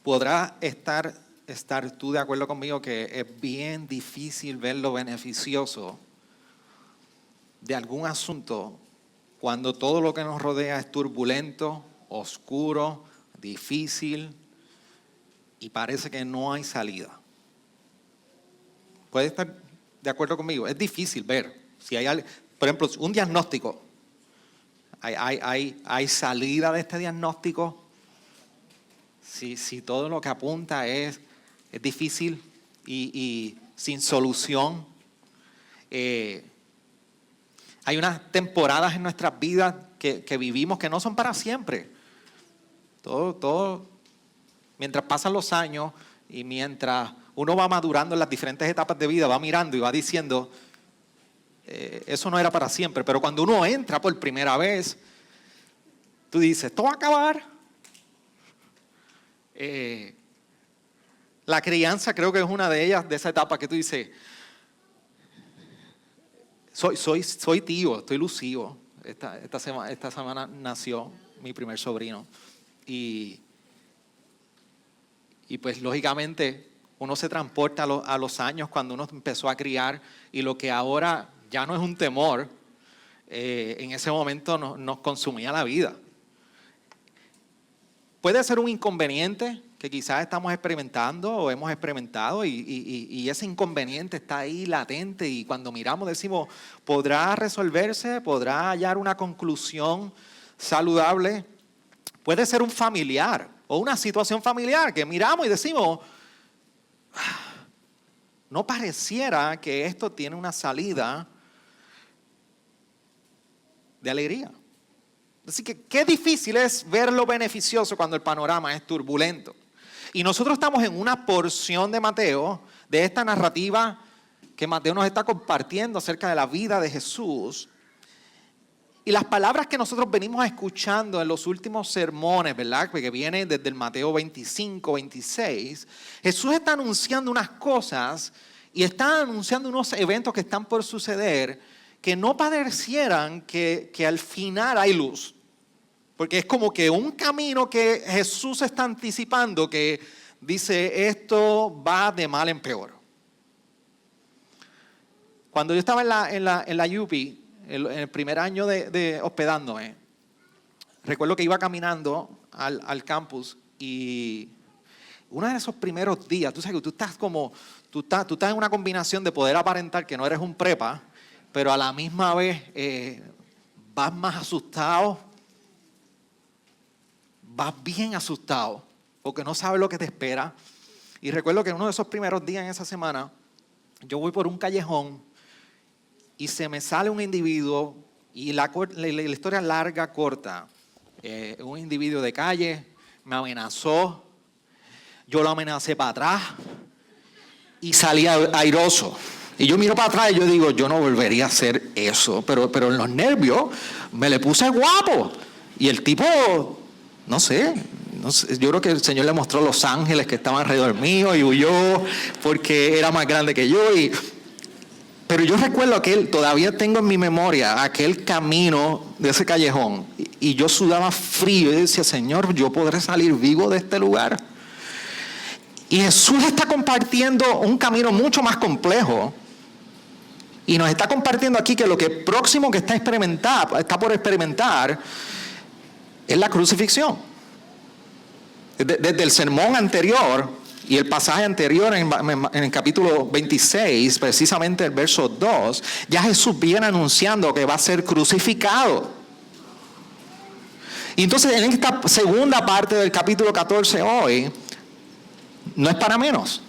podrás estar tú de acuerdo conmigo que es bien difícil ver lo beneficioso de algún asunto cuando todo lo que nos rodea es turbulento, oscuro, difícil y parece que no hay salida. ¿Puede estar de acuerdo conmigo? Es difícil ver. Si hay, por ejemplo, un diagnóstico. ¿Hay salida de este diagnóstico? Si todo lo que apunta es difícil y sin solución. Hay unas temporadas en nuestras vidas que vivimos que no son para siempre. Todo, mientras pasan los años y mientras uno va madurando en las diferentes etapas de vida, va mirando y va diciendo, eso no era para siempre. Pero cuando uno entra por primera vez, tú dices, esto va a acabar. La crianza creo que es una de ellas, de esa etapa que tú dices, soy tío, estoy lucido. Esta semana nació mi primer sobrino. Y pues lógicamente uno se transporta a los años cuando uno empezó a criar y lo que ahora ya no es un temor, en ese momento nos consumía la vida. Puede ser un inconveniente que quizás estamos experimentando o hemos experimentado y ese inconveniente está ahí latente y cuando miramos decimos, ¿podrá resolverse? ¿Podrá hallar una conclusión saludable? Puede ser un familiar o una situación familiar que miramos y decimos, no pareciera que esto tiene una salida de alegría. Así que qué difícil es ver lo beneficioso cuando el panorama es turbulento. Y nosotros estamos en una porción de Mateo, de esta narrativa que Mateo nos está compartiendo acerca de la vida de Jesús. Y las palabras que nosotros venimos escuchando en los últimos sermones, ¿verdad? Que viene desde el Mateo 25, 26. Jesús está anunciando unas cosas y está anunciando unos eventos que están por suceder que no parecieran que al final hay luz. Porque es como que un camino que Jesús está anticipando que dice esto va de mal en peor. Cuando yo estaba en la UPI, en el primer año de hospedándome, recuerdo que iba caminando al campus y uno de esos primeros días, tú sabes que tú estás en una combinación de poder aparentar que no eres un prepa, pero a la misma vez vas más asustado, vas bien asustado, porque no sabes lo que te espera. Y recuerdo que uno de esos primeros días en esa semana, yo voy por un callejón y se me sale un individuo, y la historia larga, corta, un individuo de calle, me amenazó, yo lo amenacé para atrás y salí airoso. Y yo miro para atrás y yo digo, yo no volvería a hacer eso, pero en los nervios me le puse guapo. Y el tipo, no sé, yo creo que el Señor le mostró los ángeles que estaban alrededor mío y huyó porque era más grande que yo. Pero yo recuerdo todavía tengo en mi memoria aquel camino de ese callejón y yo sudaba frío y decía, Señor, ¿yo podré salir vivo de este lugar? Y Jesús está compartiendo un camino mucho más complejo y nos está compartiendo aquí que lo que próximo que está por experimentar es la crucifixión. Desde el sermón anterior y el pasaje anterior en el capítulo 26, precisamente el verso 2, ya Jesús viene anunciando que va a ser crucificado. Y entonces en esta segunda parte del capítulo 14 hoy, no es para menos.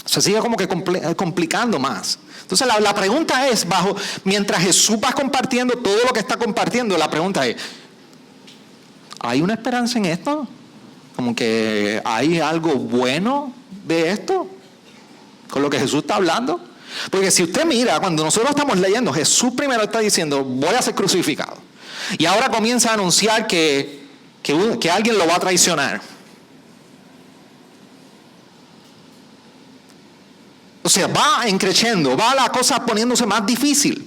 Se sigue como que complicando más. Entonces la pregunta es, mientras Jesús va compartiendo todo lo que está compartiendo, la pregunta es, ¿hay una esperanza en esto? Como que hay algo bueno de esto, con lo que Jesús está hablando. Porque si usted mira, cuando nosotros estamos leyendo, Jesús primero está diciendo, voy a ser crucificado. Y ahora comienza a anunciar que alguien lo va a traicionar. O sea, va encreciendo, va la cosa poniéndose más difícil.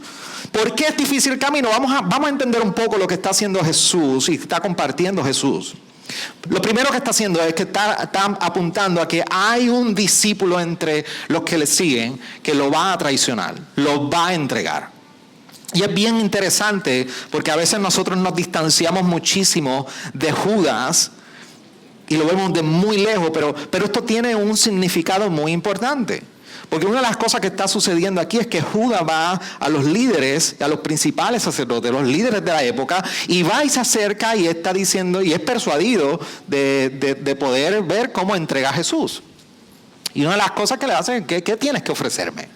¿Por qué es difícil el camino? Vamos a entender un poco lo que está haciendo Jesús y está compartiendo Jesús. Lo primero que está haciendo es que está apuntando a que hay un discípulo entre los que le siguen que lo va a traicionar, lo va a entregar. Y es bien interesante porque a veces nosotros nos distanciamos muchísimo de Judas y lo vemos de muy lejos, pero esto tiene un significado muy importante. Porque una de las cosas que está sucediendo aquí es que Judas va a los líderes, a los principales sacerdotes, los líderes de la época, y va y se acerca y está diciendo, y es persuadido de poder ver cómo entrega a Jesús. Y una de las cosas que le hacen es, ¿qué tienes que ofrecerme?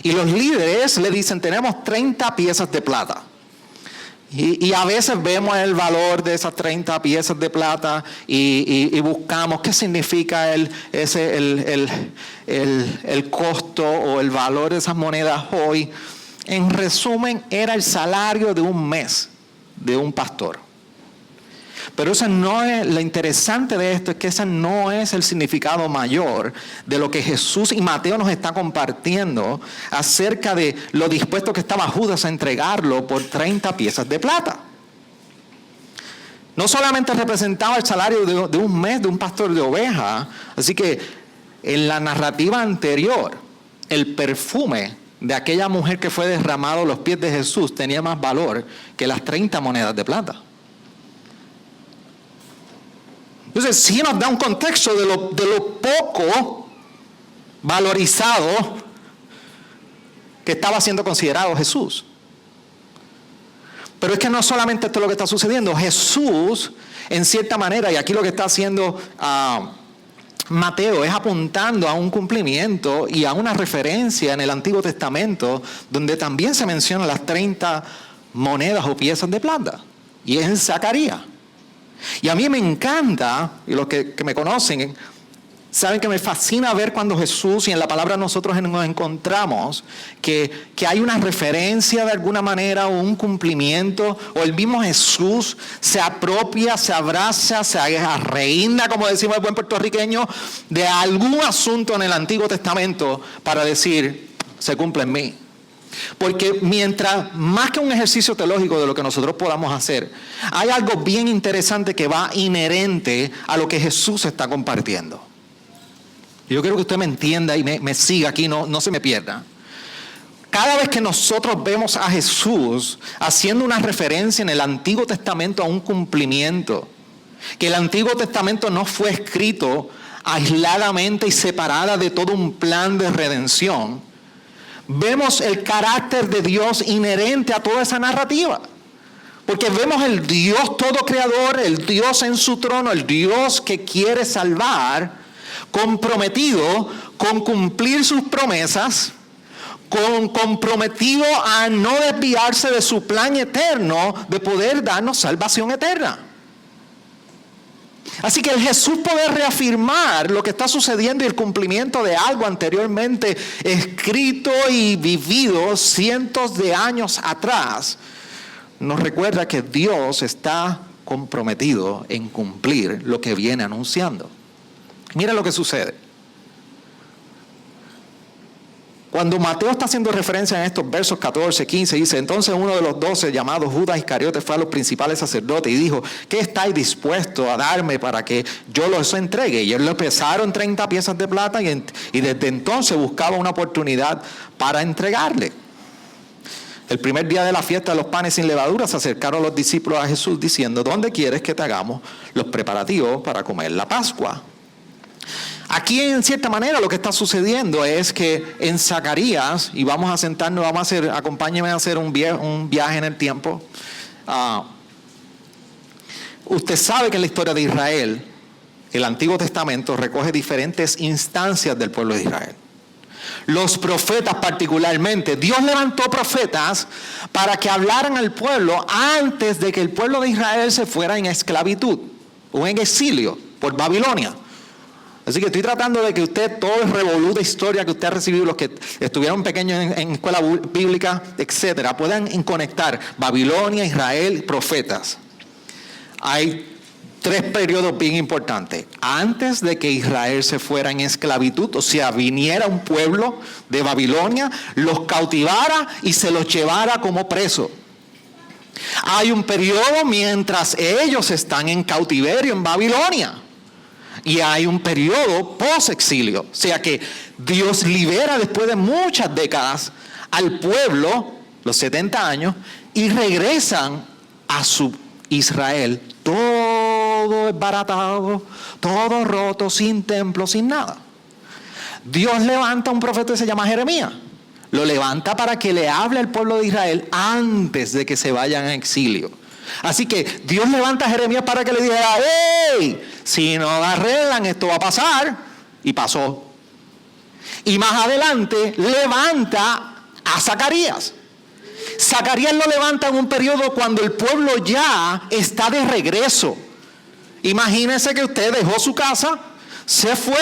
Y los líderes le dicen, tenemos 30 piezas de plata. Y a veces vemos el valor de esas 30 piezas de plata y buscamos qué significa el costo o el valor de esas monedas hoy. En resumen, era el salario de un mes de un pastor. Pero eso no es, lo interesante de esto es que ese no es el significado mayor de lo que Jesús y Mateo nos está compartiendo acerca de lo dispuesto que estaba Judas a entregarlo por 30 piezas de plata. No solamente representaba el salario de un mes de un pastor de ovejas, así que en la narrativa anterior, el perfume de aquella mujer que fue derramado a los pies de Jesús tenía más valor que las 30 monedas de plata. Entonces, sí nos da un contexto de lo poco valorizado que estaba siendo considerado Jesús. Pero es que no solamente esto es lo que está sucediendo. Jesús, en cierta manera, y aquí lo que está haciendo Mateo es apuntando a un cumplimiento y a una referencia en el Antiguo Testamento, donde también se mencionan las 30 monedas o piezas de plata. Y es en Zacarías. Y a mí me encanta, y los que me conocen, saben que me fascina ver cuando Jesús y en la palabra nosotros nos encontramos que hay una referencia de alguna manera o un cumplimiento, o el mismo Jesús se apropia, se abraza, se arreína, como decimos el buen puertorriqueño, de algún asunto en el Antiguo Testamento para decir, se cumple en mí. Porque mientras, más que un ejercicio teológico de lo que nosotros podamos hacer, hay algo bien interesante que va inherente a lo que Jesús está compartiendo. Yo quiero que usted me entienda y me siga aquí, no se me pierda. Cada vez que nosotros vemos a Jesús haciendo una referencia en el Antiguo Testamento a un cumplimiento, que el Antiguo Testamento no fue escrito aisladamente y separada de todo un plan de redención, vemos el carácter de Dios inherente a toda esa narrativa. Porque vemos el Dios todo creador, el Dios en su trono, el Dios que quiere salvar, comprometido con cumplir sus promesas, comprometido a no desviarse de su plan eterno de poder darnos salvación eterna. Así que el Jesús poder reafirmar lo que está sucediendo y el cumplimiento de algo anteriormente escrito y vivido cientos de años atrás, nos recuerda que Dios está comprometido en cumplir lo que viene anunciando. Mira lo que sucede. Cuando Mateo está haciendo referencia en estos versos 14, 15, dice, entonces uno de los 12, llamado Judas Iscariote, fue a los principales sacerdotes y dijo, ¿qué estáis dispuestos a darme para que yo los entregue? Y ellos le pesaron 30 piezas de plata y desde entonces buscaba una oportunidad para entregarle. El primer día de la fiesta de los panes sin levadura se acercaron los discípulos a Jesús diciendo, ¿dónde quieres que te hagamos los preparativos para comer la Pascua? Aquí en cierta manera lo que está sucediendo es que en Zacarías, y vamos a sentarnos, acompáñenme a hacer un viaje en el tiempo. Usted sabe que en la historia de Israel, el Antiguo Testamento recoge diferentes instancias del pueblo de Israel. Los profetas particularmente, Dios levantó profetas para que hablaran al pueblo antes de que el pueblo de Israel se fuera en esclavitud o en exilio por Babilonia. Así que estoy tratando de que usted, todo el revolú de historia que usted ha recibido, los que estuvieron pequeños en escuela bíblica, etcétera, puedan conectar Babilonia, Israel, profetas. Hay 3 periodos bien importantes. Antes de que Israel se fuera en esclavitud, o sea, viniera un pueblo de Babilonia, los cautivara y se los llevara como preso. Hay un periodo mientras ellos están en cautiverio en Babilonia. Y hay un periodo post-exilio. O sea que Dios libera después de muchas décadas al pueblo, los 70 años, y regresan a su Israel. Todo desbaratado, todo roto, sin templo, sin nada. Dios levanta a un profeta que se llama Jeremías. Lo levanta para que le hable al pueblo de Israel antes de que se vayan a exilio. Así que Dios levanta a Jeremías para que le dijera: ¡hey! Si no arreglan, esto va a pasar. Y pasó. Y más adelante levanta a Zacarías. Zacarías lo levanta en un periodo cuando el pueblo ya está de regreso. Imagínense que usted dejó su casa, se fue,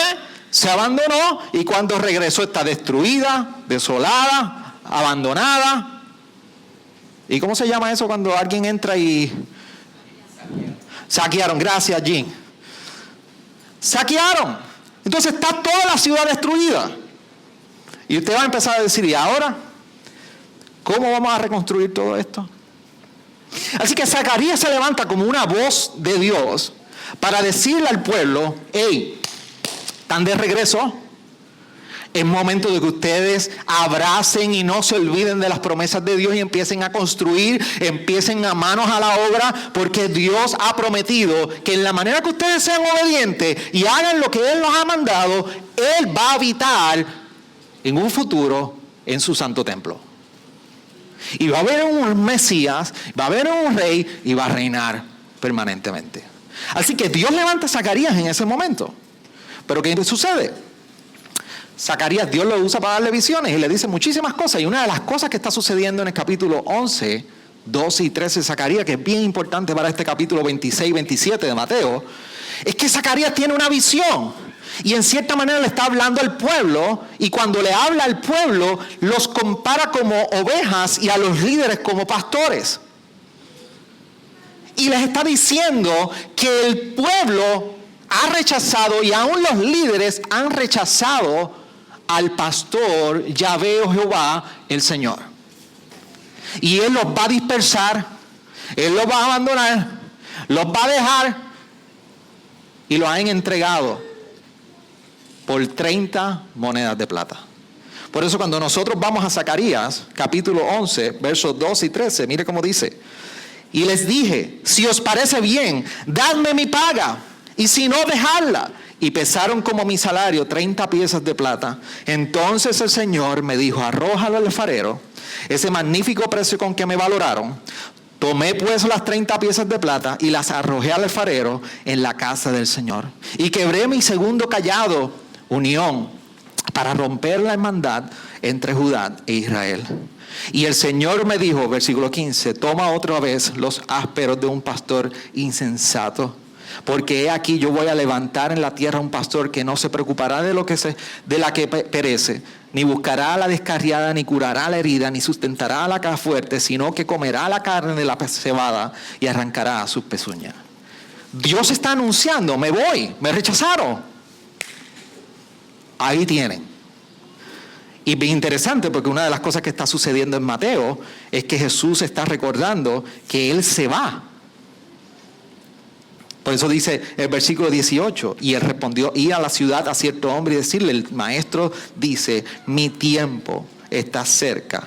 se abandonó, y cuando regresó está destruida, desolada, abandonada. ¿Y cómo se llama eso cuando alguien entra y... Saquearon, gracias Jim. Saquearon. Entonces está toda la ciudad destruida. Y usted va a empezar a decir: ¿y ahora? ¿Cómo vamos a reconstruir todo esto? Así que Zacarías se levanta como una voz de Dios para decirle al pueblo: hey, ¿están de regreso? Es momento de que ustedes abracen y no se olviden de las promesas de Dios y empiecen a construir, empiecen a manos a la obra, porque Dios ha prometido que en la manera que ustedes sean obedientes y hagan lo que Él nos ha mandado, Él va a habitar en un futuro en su santo templo. Y va a haber un Mesías, va a haber un rey y va a reinar permanentemente. Así que Dios levanta a Zacarías en ese momento. Pero ¿qué sucede? Zacarías, Dios lo usa para darle visiones y le dice muchísimas cosas. Y una de las cosas que está sucediendo en el capítulo 11, 12 y 13 de Zacarías, que es bien importante para este capítulo 26 y 27 de Mateo, es que Zacarías tiene una visión. Y en cierta manera le está hablando al pueblo, y cuando le habla al pueblo, los compara como ovejas y a los líderes como pastores. Y les está diciendo que el pueblo ha rechazado, y aún los líderes han rechazado al pastor Yahvé o Jehová, el Señor. Y Él los va a dispersar, Él los va a abandonar, los va a dejar, y los han entregado por 30 monedas de plata. Por eso cuando nosotros vamos a Zacarías, capítulo 11, versos 12 y 13, mire cómo dice: y les dije, si os parece bien, dadme mi paga, y si no, dejadla. Y pesaron como mi salario 30 piezas de plata. Entonces el Señor me dijo: arrójalo al alfarero, ese magnífico precio con que me valoraron. Tomé pues las 30 piezas de plata y las arrojé al alfarero en la casa del Señor. Y quebré mi segundo cayado, unión, para romper la hermandad entre Judá e Israel. Y el Señor me dijo, versículo 15, toma otra vez los ásperos de un pastor insensato, porque he aquí yo voy a levantar en la tierra un pastor que no se preocupará de la que perece, ni buscará a la descarriada, ni curará la herida, ni sustentará a la cara fuerte, sino que comerá la carne de la cebada y arrancará sus pezuñas. Dios está anunciando: me voy, me rechazaron. Ahí tienen. Y bien interesante, porque una de las cosas que está sucediendo en Mateo es que Jesús está recordando que Él se va. Por eso dice el versículo 18, y Él respondió: ir a la ciudad a cierto hombre y decirle, el maestro dice, mi tiempo está cerca.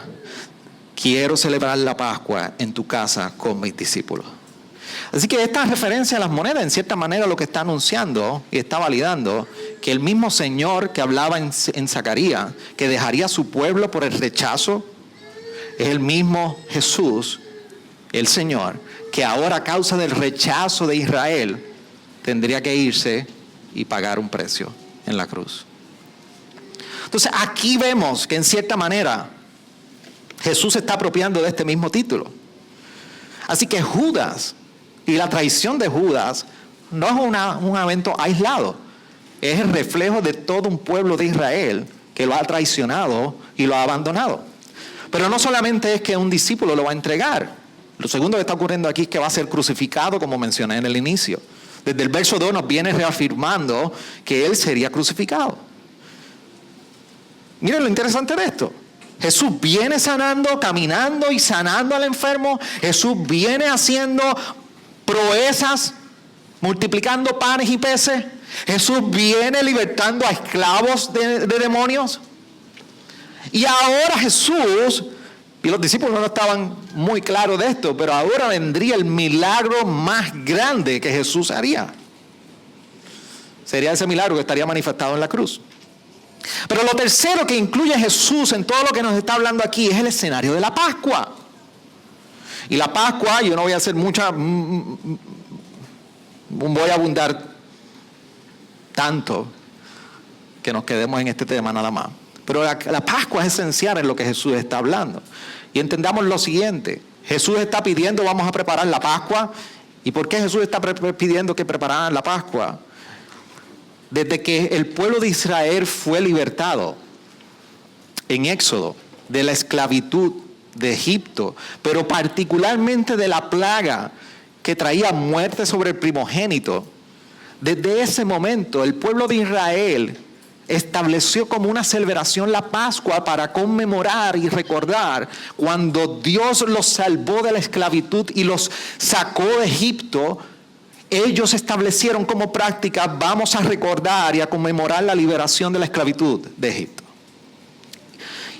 Quiero celebrar la Pascua en tu casa con mis discípulos. Así que esta referencia a las monedas, en cierta manera, lo que está anunciando y está validando que el mismo Señor que hablaba en Zacarías, que dejaría a su pueblo por el rechazo, es el mismo Jesús, el Señor, que ahora a causa del rechazo de Israel tendría que irse y pagar un precio en la cruz. Entonces aquí vemos que en cierta manera Jesús se está apropiando de este mismo título. Así que Judas y la traición de Judas no es un evento aislado, es el reflejo de todo un pueblo de Israel que lo ha traicionado y lo ha abandonado. Pero no solamente es que un discípulo lo va a entregar. Lo segundo que está ocurriendo aquí es que va a ser crucificado, como mencioné en el inicio. Desde el verso 2 nos viene reafirmando que Él sería crucificado. Miren lo interesante de esto. Jesús viene sanando, caminando y sanando al enfermo. Jesús viene haciendo proezas, multiplicando panes y peces. Jesús viene libertando a esclavos de demonios. Y ahora Jesús, y los discípulos no estaban muy claros de esto, pero ahora vendría el milagro más grande que Jesús haría. Sería ese milagro que estaría manifestado en la cruz. Pero lo tercero que incluye Jesús en todo lo que nos está hablando aquí es el escenario de la Pascua. Y la Pascua, yo no voy a hacer voy a abundar tanto que nos quedemos en este tema nada más. Pero la Pascua es esencial en lo que Jesús está hablando. Y entendamos lo siguiente: Jesús está pidiendo, vamos a preparar la Pascua. ¿Y por qué Jesús está pidiendo que prepararan la Pascua? Desde que el pueblo de Israel fue libertado en Éxodo de la esclavitud de Egipto, pero particularmente de la plaga que traía muerte sobre el primogénito, desde ese momento el pueblo de Israel estableció como una celebración la Pascua para conmemorar y recordar cuando Dios los salvó de la esclavitud y los sacó de Egipto. Ellos establecieron como práctica, vamos a recordar y a conmemorar la liberación de la esclavitud de Egipto.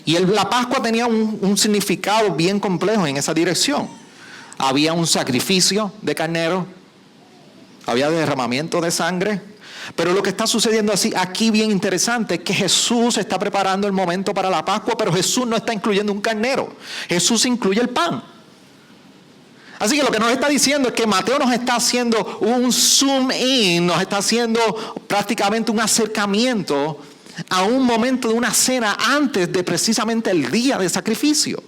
Y la Pascua tenía un significado bien complejo en esa dirección. Había un sacrificio de carnero, había derramamiento de sangre. Pero lo que está sucediendo aquí bien interesante es que Jesús está preparando el momento para la Pascua, pero Jesús no está incluyendo un carnero. Jesús incluye el pan. Así que lo que nos está diciendo es que Mateo nos está haciendo un zoom in, nos está haciendo prácticamente un acercamiento a un momento de una cena antes de precisamente el día de sacrificio.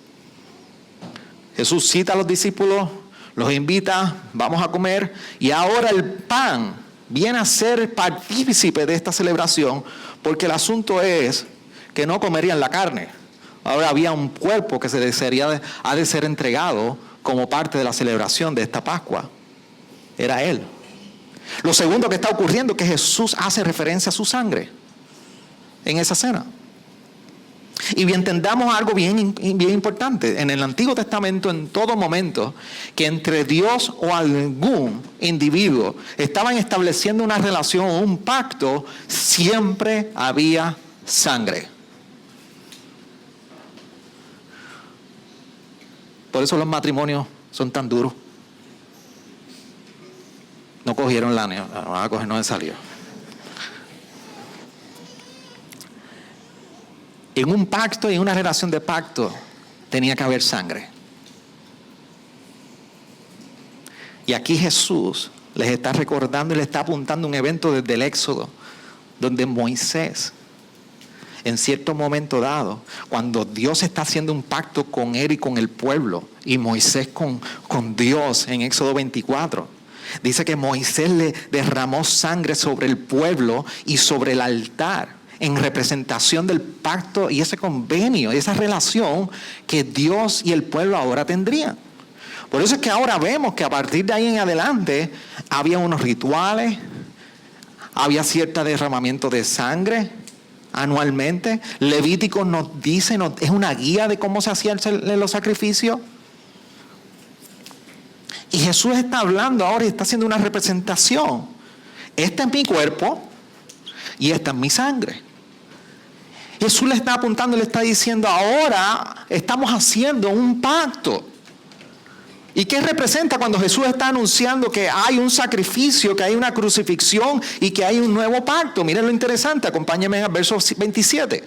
Jesús cita a los discípulos, los invita, vamos a comer, y ahora el pan viene a ser partícipe de esta celebración, porque el asunto es que no comerían la carne. Ahora había un cuerpo que ha de ser entregado como parte de la celebración de esta Pascua. Era Él. Lo segundo que está ocurriendo es que Jesús hace referencia a su sangre en esa cena. Y entendamos algo bien importante. En el Antiguo Testamento, en todo momento que entre Dios o algún individuo estaban estableciendo una relación o un pacto, siempre había sangre. Por eso los matrimonios son tan duros. No cogieron la anillo, no se salió. En un pacto y en una relación de pacto tenía que haber sangre. Y aquí Jesús les está recordando y les está apuntando un evento desde el Éxodo, donde Moisés, en cierto momento dado, cuando Dios está haciendo un pacto con él y con el pueblo, y Moisés con Dios en Éxodo 24, dice que Moisés le derramó sangre sobre el pueblo y sobre el altar, en representación del pacto y ese convenio, esa relación que Dios y el pueblo ahora tendrían. Por eso es que ahora vemos que a partir de ahí en adelante había unos rituales, había cierto derramamiento de sangre anualmente. Levítico nos dice, es una guía de cómo se hacían los sacrificios. Y Jesús está hablando ahora y está haciendo una representación. Este es mi cuerpo y esta es mi sangre. Jesús le está apuntando y le está diciendo, ahora estamos haciendo un pacto. ¿Y qué representa cuando Jesús está anunciando que hay un sacrificio, que hay una crucifixión y que hay un nuevo pacto? Miren lo interesante, acompáñenme al verso 26.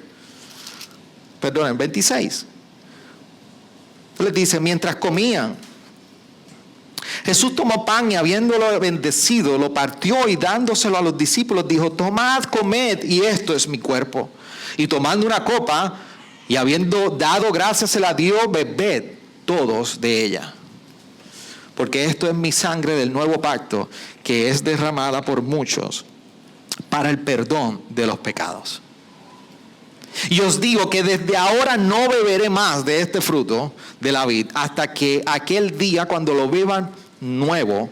Les dice, mientras comían, Jesús tomó pan y habiéndolo bendecido, lo partió y dándoselo a los discípulos, dijo, tomad, comed, y esto es mi cuerpo. Y tomando una copa y habiendo dado gracias, se la dio, bebed todos de ella. Porque esto es mi sangre del nuevo pacto, que es derramada por muchos para el perdón de los pecados. Y os digo que desde ahora no beberé más de este fruto de la vid, hasta que aquel día cuando lo beban nuevo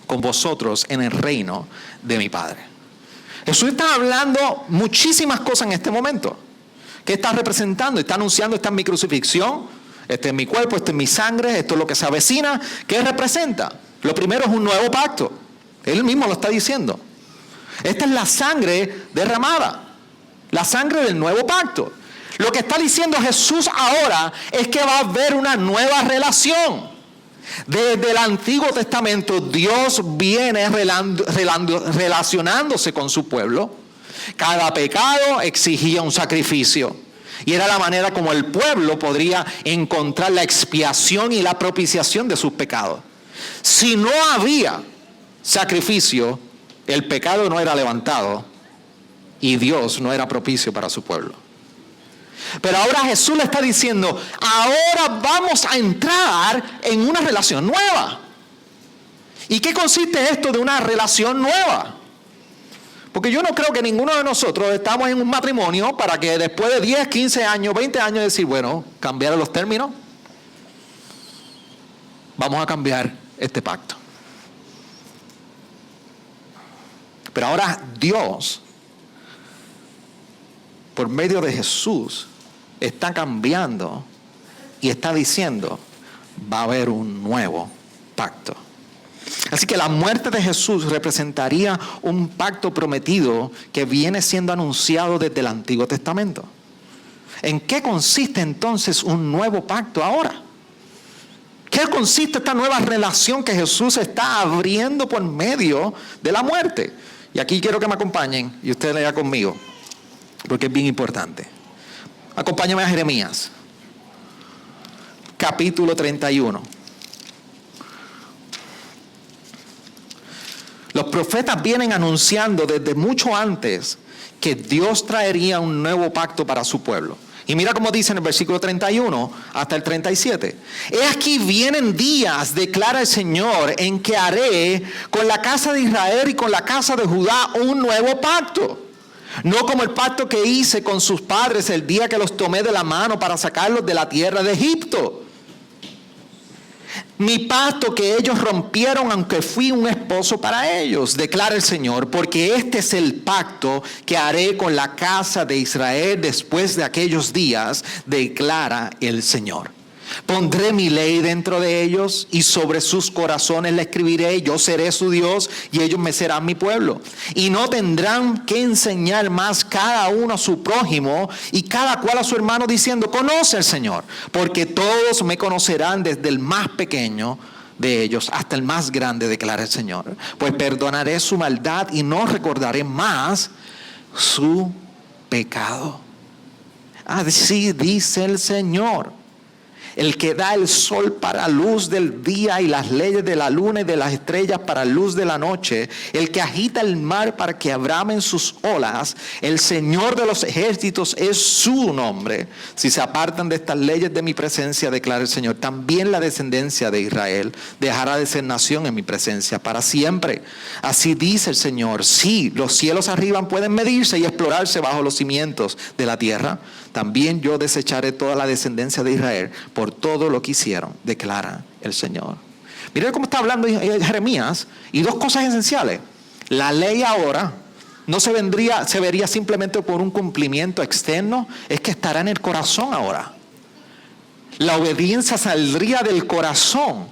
con vosotros en el reino de mi Padre. Jesús está hablando muchísimas cosas en este momento ¿Qué está representando? Está anunciando: esta es mi crucifixión, este es mi cuerpo, esta es mi sangre, esto es lo que se avecina. ¿Qué representa? Lo primero es un nuevo pacto. Él mismo lo está diciendo. Esta es la sangre derramada, la sangre del nuevo pacto. Lo que está diciendo Jesús ahora es que va a haber una nueva relación. Desde el Antiguo Testamento Dios viene relacionándose con su pueblo. Cada pecado exigía un sacrificio, y era la manera como el pueblo podría encontrar la expiación y la propiciación de sus pecados. Si no había sacrificio, el pecado no era levantado y Dios no era propicio para su pueblo. Pero ahora Jesús le está diciendo: ahora vamos a entrar en una relación nueva. ¿Y qué consiste esto de una relación nueva? Porque yo no creo que ninguno de nosotros estamos en un matrimonio para que después de 10, 15 años, 20 años decir: bueno, cambiar los términos. Vamos a cambiar este pacto. Pero ahora Dios, por medio de Jesús, está cambiando y está diciendo: va a haber un nuevo pacto. Así que la muerte de Jesús representaría un pacto prometido que viene siendo anunciado desde el Antiguo Testamento. ¿En qué consiste entonces un nuevo pacto ahora? ¿Qué consiste esta nueva relación que Jesús está abriendo por medio de la muerte? Y aquí quiero que me acompañen y ustedes lean conmigo, porque es bien importante. Acompáñame a Jeremías, capítulo 31. Los profetas vienen anunciando desde mucho antes que Dios traería un nuevo pacto para su pueblo. Y mira cómo dice en el versículo 31 hasta el 37. He aquí vienen días, declara el Señor, en que haré con la casa de Israel y con la casa de Judá un nuevo pacto. No como el pacto que hice con sus padres el día que los tomé de la mano para sacarlos de la tierra de Egipto. Mi pacto que ellos rompieron, aunque fui un esposo para ellos, declara el Señor, porque este es el pacto que haré con la casa de Israel después de aquellos días, declara el Señor. Pondré mi ley dentro de ellos y sobre sus corazones la escribiré. Yo seré su Dios y ellos me serán mi pueblo. Y no tendrán que enseñar más cada uno a su prójimo y cada cual a su hermano diciendo: conoce al Señor, porque todos me conocerán, desde el más pequeño de ellos hasta el más grande, declara el Señor. Pues perdonaré su maldad y no recordaré más su pecado. Así dice el Señor, el que da el sol para luz del día y las leyes de la luna y de las estrellas para luz de la noche, el que agita el mar para que abramen sus olas, el Señor de los ejércitos es su nombre. Si se apartan de estas leyes de mi presencia, declara el Señor, también la descendencia de Israel dejará de ser nación en mi presencia para siempre. Así dice el Señor: sí, los cielos arriba pueden medirse y explorarse bajo los cimientos de la tierra. También yo desecharé toda la descendencia de Israel por todo lo que hicieron, declara el Señor. Miren cómo está hablando Jeremías, y dos cosas esenciales. La ley ahora no se vería simplemente por un cumplimiento externo, es que estará en el corazón ahora. La obediencia saldría del corazón,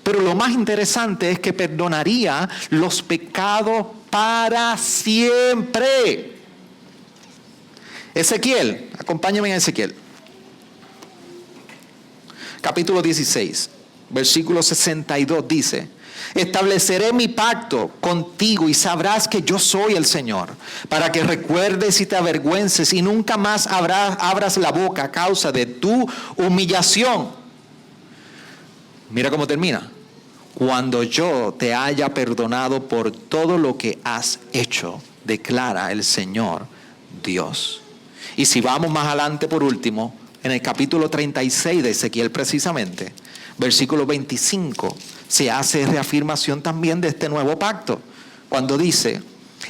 pero lo más interesante es que perdonaría los pecados para siempre. Ezequiel, acompáñame en Ezequiel. Capítulo 16, versículo 62 dice: estableceré mi pacto contigo y sabrás que yo soy el Señor, para que recuerdes y te avergüences y nunca más abras la boca a causa de tu humillación. Mira cómo termina: cuando yo te haya perdonado por todo lo que has hecho, declara el Señor Dios. Y si vamos más adelante, por último, en el capítulo 36 de Ezequiel precisamente, versículo 25, se hace reafirmación también de este nuevo pacto, cuando dice: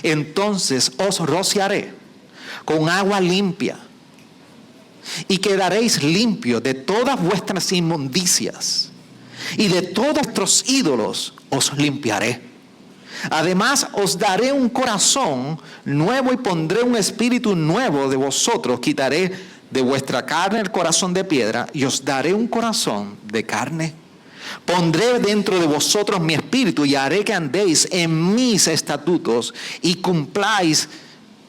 entonces os rociaré con agua limpia y quedaréis limpios de todas vuestras inmundicias, y de todos vuestros ídolos os limpiaré. Además os daré un corazón nuevo y pondré un espíritu nuevo de vosotros. Quitaré de vuestra carne el corazón de piedra y os daré un corazón de carne. Pondré dentro de vosotros mi espíritu y haré que andéis en mis estatutos y cumpláis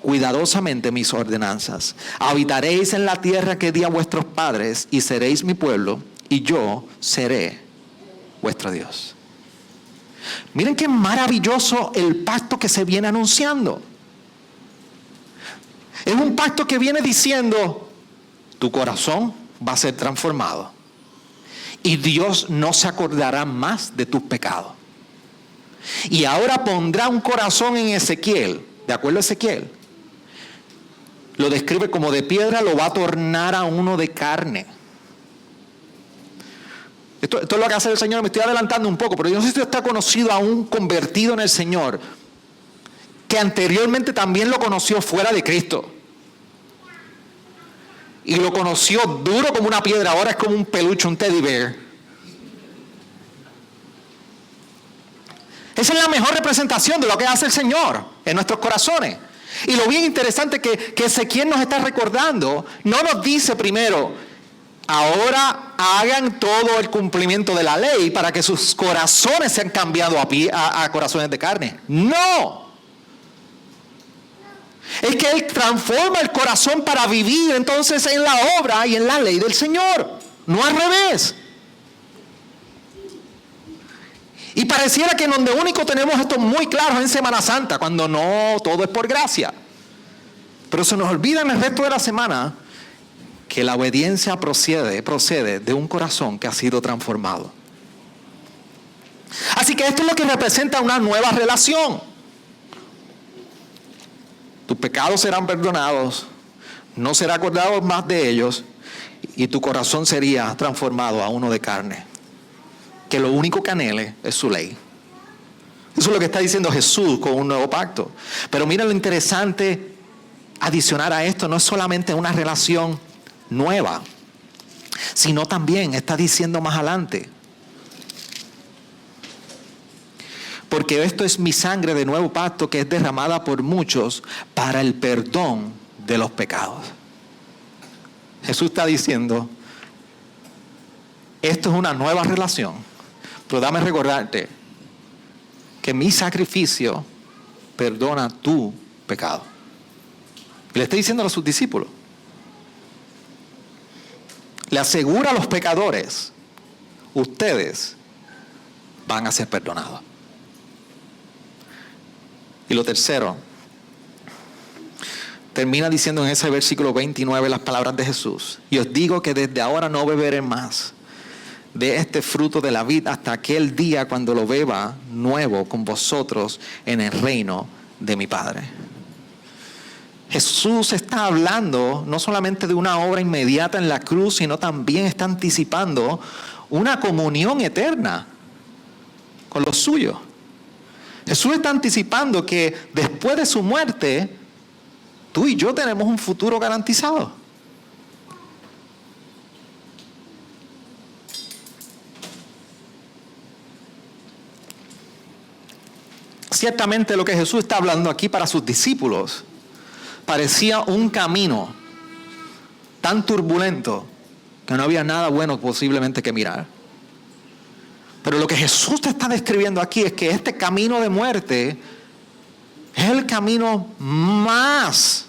cuidadosamente mis ordenanzas. Habitaréis en la tierra que di a vuestros padres y seréis mi pueblo y yo seré vuestro Dios. Miren qué maravilloso el pacto que se viene anunciando. Es un pacto que viene diciendo, tu corazón va a ser transformado y Dios no se acordará más de tus pecados. Y ahora pondrá un corazón en Ezequiel, de acuerdo a Ezequiel, lo describe como de piedra, lo va a tornar a uno de carne. Esto es lo que hace el Señor. Me estoy adelantando un poco, pero yo no sé si usted está conocido a un convertido en el Señor que anteriormente también lo conoció fuera de Cristo y lo conoció duro como una piedra, ahora es como un peluche, un teddy bear. Esa es la mejor representación de lo que hace el Señor en nuestros corazones. Y lo bien interesante que Ezequiel nos está recordando, no nos dice primero, ahora hagan todo el cumplimiento de la ley para que sus corazones sean cambiados a corazones de carne. No. Es que Él transforma el corazón para vivir entonces en la obra y en la ley del Señor. No al revés. Y pareciera que en donde único tenemos esto muy claro en Semana Santa, cuando no, todo es por gracia. Pero se nos olvida en el resto de la semana que la obediencia procede de un corazón que ha sido transformado. Así que esto es lo que representa una nueva relación. Tus pecados serán perdonados, no será acordado más de ellos, y tu corazón sería transformado a uno de carne, que lo único que anhele es su ley. Eso es lo que está diciendo Jesús con un nuevo pacto. Pero mira lo interesante, adicionar a esto, no es solamente una relación nueva, sino también está diciendo más adelante, porque esto es mi sangre de nuevo pacto que es derramada por muchos para el perdón de los pecados. Jesús está diciendo, esto es una nueva relación, pero dame recordarte que mi sacrificio perdona tu pecado. Y le está diciendo a sus discípulos, le asegura a los pecadores, ustedes van a ser perdonados. Y lo tercero, termina diciendo en ese versículo 29 las palabras de Jesús. Y os digo que desde ahora no beberé más de este fruto de la vid hasta aquel día cuando lo beba nuevo con vosotros en el reino de mi Padre. Jesús está hablando no solamente de una obra inmediata en la cruz, sino también está anticipando una comunión eterna con los suyos. Jesús está anticipando que después de su muerte, tú y yo tenemos un futuro garantizado. Ciertamente lo que Jesús está hablando aquí para sus discípulos parecía un camino tan turbulento que no había nada bueno posiblemente que mirar. Pero lo que Jesús te está describiendo aquí es que este camino de muerte es el camino más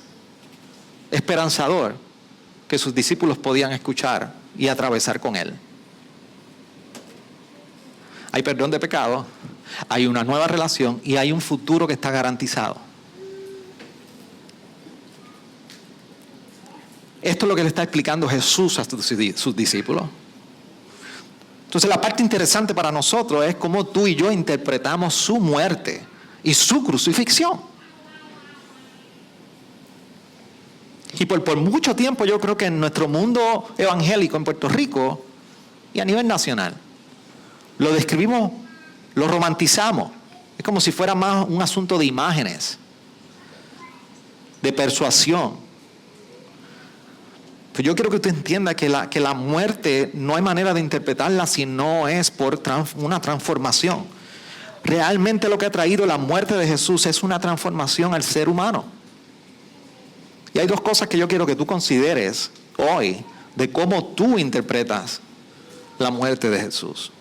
esperanzador que sus discípulos podían escuchar y atravesar con Él. Hay perdón de pecado, hay una nueva relación y hay un futuro que está garantizado. Esto es lo que le está explicando Jesús a sus discípulos. Entonces la parte interesante para nosotros es cómo tú y yo interpretamos su muerte y su crucifixión. Y por mucho tiempo yo creo que en nuestro mundo evangélico en Puerto Rico y a nivel nacional, lo describimos, lo romantizamos. Es como si fuera más un asunto de imágenes, de persuasión. Pero yo quiero que usted entienda que la muerte no hay manera de interpretarla si no es por una transformación. Realmente lo que ha traído la muerte de Jesús es una transformación al ser humano. Y hay dos cosas que yo quiero que tú consideres hoy de cómo tú interpretas la muerte de Jesús.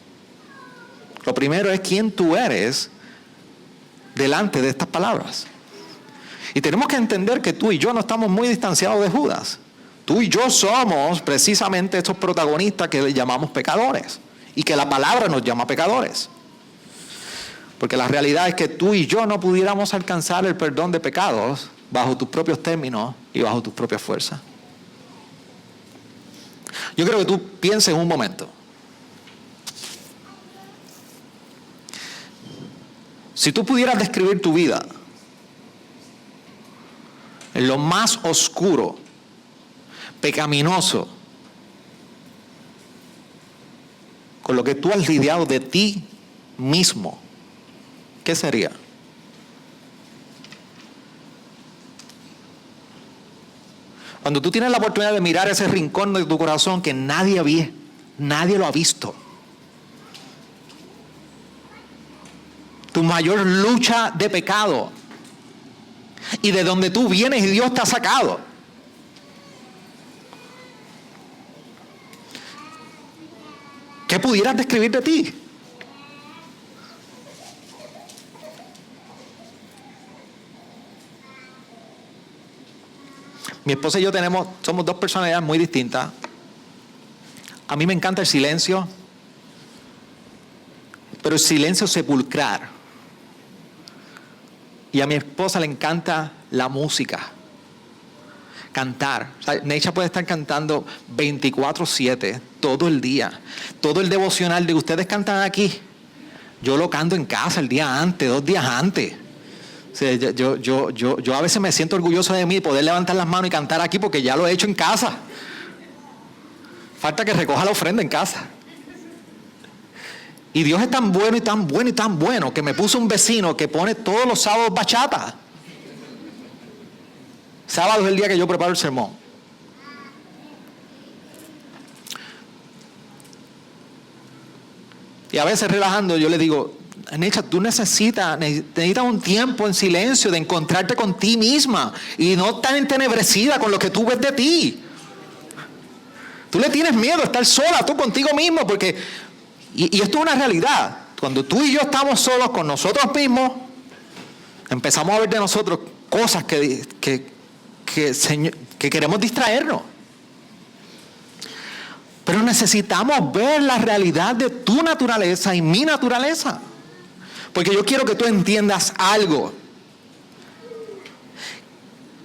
Lo primero es quién tú eres delante de estas palabras. Y tenemos que entender que tú y yo no estamos muy distanciados de Judas. Tú y yo somos precisamente estos protagonistas que le llamamos pecadores. Y que la palabra nos llama pecadores. Porque la realidad es que tú y yo no pudiéramos alcanzar el perdón de pecados bajo tus propios términos y bajo tus propias fuerzas. Yo creo que tú pienses un momento. Si tú pudieras describir tu vida en lo más oscuro, pecaminoso, con lo que tú has lidiado de ti mismo, ¿qué sería? Cuando tú tienes la oportunidad de mirar ese rincón de tu corazón que nadie lo ha visto. Tu mayor lucha de pecado. Y de donde tú vienes y Dios te ha sacado. ¿Qué pudieras describir de ti? Mi esposa y yo somos dos personalidades muy distintas. A mí me encanta el silencio, pero el silencio sepulcral. Y a mi esposa le encanta la música, cantar. O sea, Neisha puede estar cantando 24/7, todo el día. Todo el devocional de ustedes cantan aquí, yo lo canto en casa el día antes, 2 días antes. O sea, yo a veces me siento orgulloso de mí poder levantar las manos y cantar aquí porque ya lo he hecho en casa. Falta que recoja la ofrenda en casa. Y Dios es tan bueno y tan bueno y tan bueno que me puso un vecino que pone todos los sábados bachata. Sábado es el día que yo preparo el sermón. Y a veces relajando yo le digo, Necha, tú necesitas un tiempo en silencio de encontrarte con ti misma y no tan entenebrecida con lo que tú ves de ti. Tú le tienes miedo a estar sola, tú contigo mismo, porque, y esto es una realidad, cuando tú y yo estamos solos con nosotros mismos, empezamos a ver de nosotros cosas que queremos distraernos. Pero necesitamos ver la realidad de tu naturaleza y mi naturaleza. Porque yo quiero que tú entiendas algo.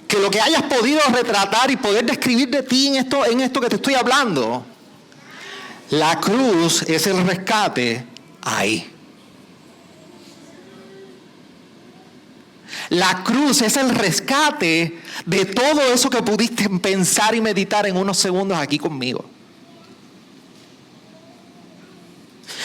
Que lo que hayas podido retratar y poder describir de ti en esto que te estoy hablando, la cruz es el rescate ahí. La cruz es el rescate de todo eso que pudiste pensar y meditar en unos segundos aquí conmigo.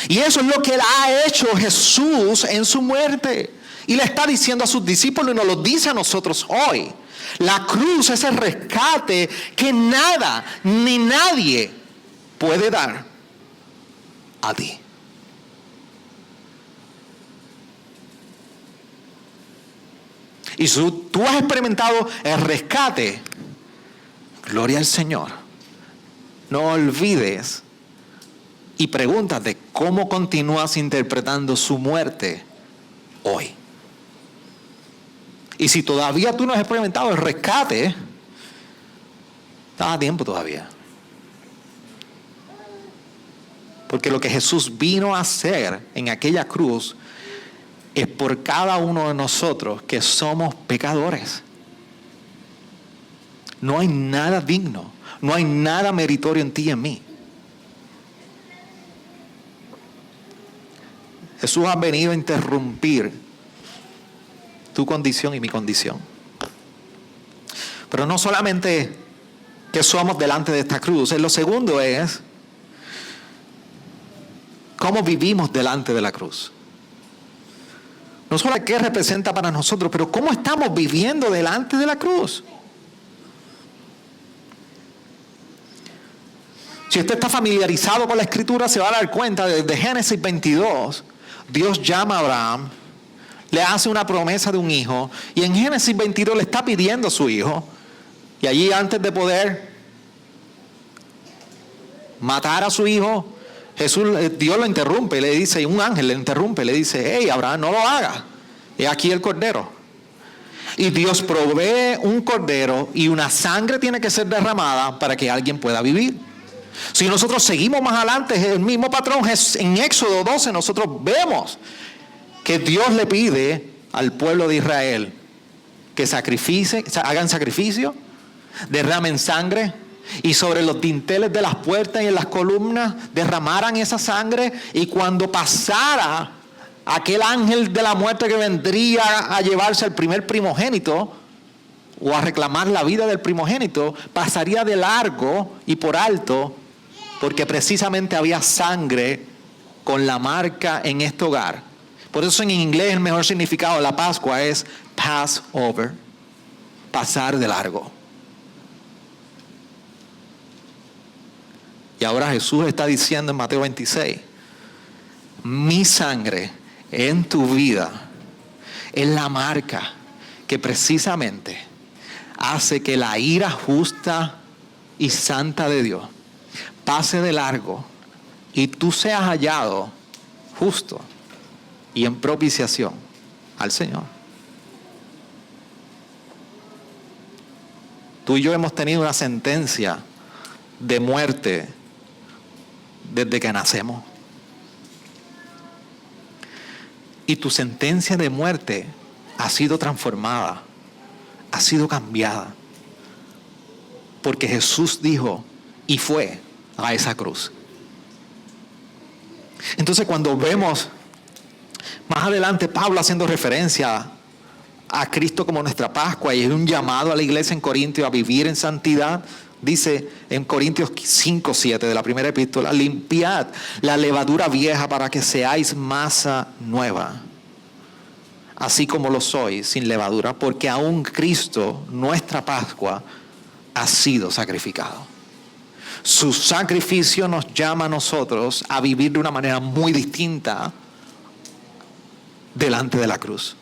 Y eso es lo que ha hecho Jesús en su muerte. Y le está diciendo a sus discípulos y nos lo dice a nosotros hoy. La cruz es el rescate que nada ni nadie puede dar a ti. Y si tú has experimentado el rescate, gloria al Señor. No olvides y pregúntate cómo continúas interpretando su muerte hoy. Y si todavía tú no has experimentado el rescate, estás a tiempo todavía. Porque lo que Jesús vino a hacer en aquella cruz es por cada uno de nosotros que somos pecadores. No hay nada digno, no hay nada meritorio en ti y en mí. Jesús ha venido a interrumpir tu condición y mi condición. Pero no solamente que somos delante de esta cruz, lo segundo es cómo vivimos delante de la cruz. No solo qué representa para nosotros, pero cómo estamos viviendo delante de la cruz. Si usted está familiarizado con la Escritura, se va a dar cuenta desde Génesis 22, Dios llama a Abraham, le hace una promesa de un hijo, y en Génesis 22 le está pidiendo a su hijo, y allí antes de poder matar a su hijo, Dios lo interrumpe, le dice, un ángel le interrumpe, le dice, hey, Abraham, no lo hagas. He aquí el cordero. Y Dios provee un cordero y una sangre tiene que ser derramada para que alguien pueda vivir. Si nosotros seguimos más adelante, es el mismo patrón. En Éxodo 12 nosotros vemos que Dios le pide al pueblo de Israel que hagan sacrificio, derramen sangre y sobre los dinteles de las puertas y en las columnas derramaran esa sangre, y cuando pasara aquel ángel de la muerte que vendría a llevarse al primer primogénito o a reclamar la vida del primogénito, pasaría de largo y por alto, porque precisamente había sangre con la marca en este hogar. Por eso en inglés el mejor significado de la Pascua es Passover, pasar de largo. Y ahora Jesús está diciendo en Mateo 26, mi sangre en tu vida es la marca que precisamente hace que la ira justa y santa de Dios pase de largo y tú seas hallado justo y en propiciación al Señor. Tú y yo hemos tenido una sentencia de muerte desde que nacemos. Y tu sentencia de muerte ha sido transformada, ha sido cambiada. Porque Jesús dijo y fue a esa cruz. Entonces cuando vemos más adelante Pablo haciendo referencia a Cristo como nuestra Pascua y es un llamado a la iglesia en Corintios a vivir en santidad, dice en Corintios 5:7 de la primera epístola, limpiad la levadura vieja para que seáis masa nueva, así como lo sois sin levadura, porque aún Cristo, nuestra Pascua, ha sido sacrificado. Su sacrificio nos llama a nosotros a vivir de una manera muy distinta delante de la cruz.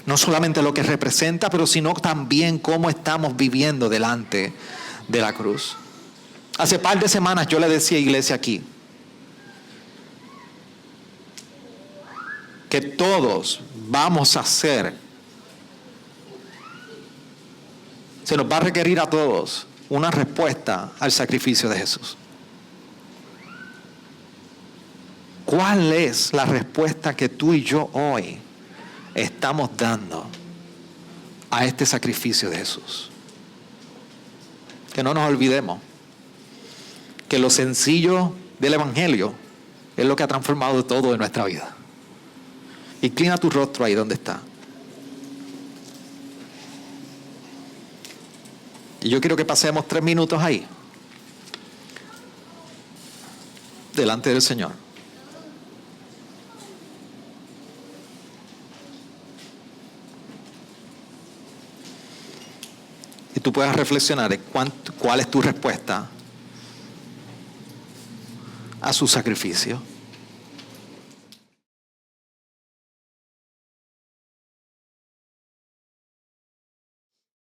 No solamente lo que representa, pero sino también cómo estamos viviendo delante de la cruz. Hace par de semanas yo le decía a iglesia aquí que todos vamos a hacer, se nos va a requerir a todos una respuesta al sacrificio de Jesús. ¿Cuál es la respuesta que tú y yo hoy estamos dando a este sacrificio de Jesús? Que no nos olvidemos que lo sencillo del Evangelio es lo que ha transformado todo en nuestra vida. Inclina tu rostro ahí donde está. Y yo quiero que pasemos 3 minutos ahí, delante del Señor. Y tú puedas reflexionar en cuál es tu respuesta a su sacrificio.